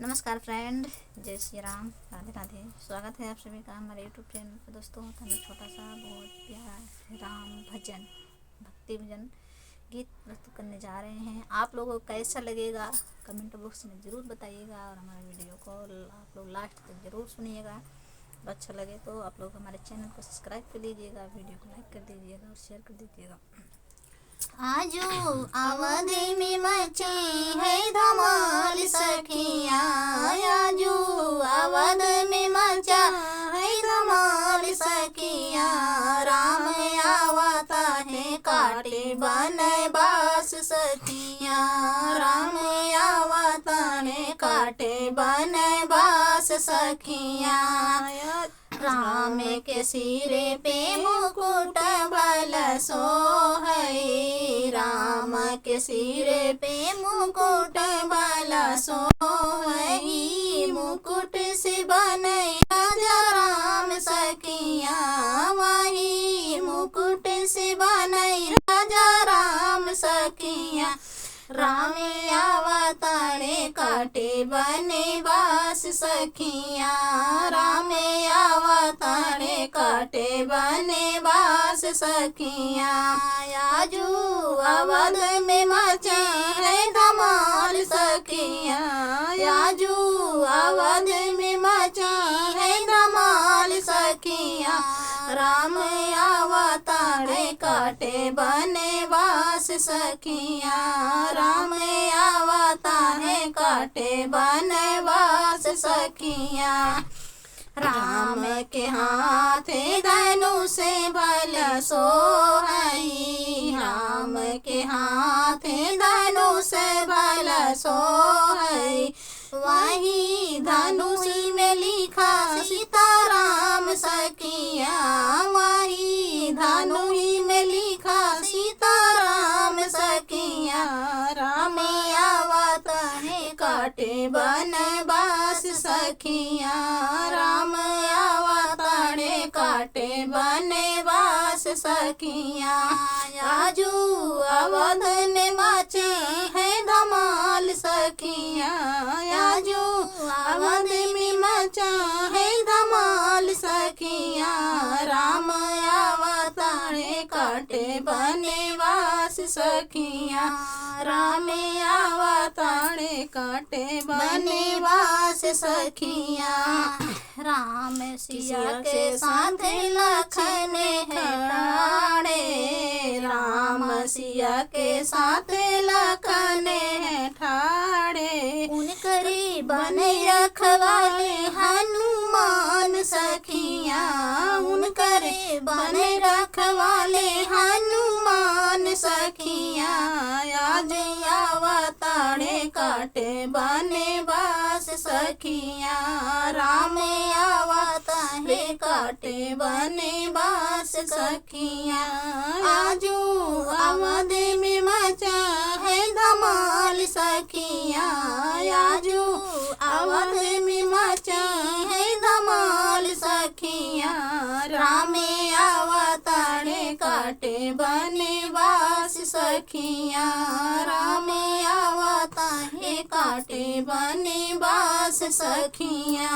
नमस्कार फ्रेंड, जय श्री राम, राधे राधे। स्वागत है आप सभी का हमारे यूट्यूब चैनल पर। दोस्तों, हम एक छोटा सा बहुत प्यारा राम भजन, भक्ति भजन गीत प्रस्तुत करने जा रहे हैं। आप लोगों को कैसा लगेगा कमेंट बॉक्स में ज़रूर बताइएगा और हमारे वीडियो को आप लोग लास्ट तक ज़रूर सुनिएगा। अच्छा लगे तो आप लोग हमारे चैनल को सब्सक्राइब कर लीजिएगा, वीडियो को लाइक कर दीजिएगा और शेयर कर दीजिएगा। आजू अवधि में मची है धमाल सखिया, आजू अवध में मचा है धमाल सखिया। राम आवता है काटे बने बास सखिया, राम आवता है काटे बने बास सखिया। राम के सिरे पे मुकुट बल सोहै, राम के सिरे पे मुकुट बल सोहै। मुकुट से बने राजा राम सखिया, वही मुकुट से बने राजा राम सखिया। राम आवतारे काटे बने बास सखिया, राम आवतारे काटे बने बास सखिया। आजू अवध में मचा है धमाल सखिया, आजू अवध में मचा है धमाल सखिया। राम आवतारे काटे बने बास सखिया, राम आवतारे काटे बने बास सखिया। राम के हाथे धनुष बल सोहै, राम के हाथे धनुष बल सोहै। वही धनुष में लिखा सीताराम सखिया, वही धनुष में लिखा सीताराम सखिया। राम आवता है काटे बन बास सखिया, राम आवता है काटे बने बास सखिया। आजू अवध में मचे है धमाल सखिया, आजू अवध में मचा है धमाल सखिया। राम आवता है काटे बने बास सखिया, राम आवता है काटे बने बास सखिया। राम सिया के साथ लखन है ठाणे, राम सिया के साथ लखन है ठाणे। उनकरे बने रखवाले हनुमान सखिया, उनकरे बने रखवाले हनुमान सखिया। आज आवतारे काटे बने बास सखिया, राम आवता है काटे बने बास सखिया। आजू अवध में मचा है धमाल सखिया, आजू अवध में मचा है धमाल सखिया। राम आवतारे काटे बने बास सखिया, राम आवता है काटे बने बास सखिया।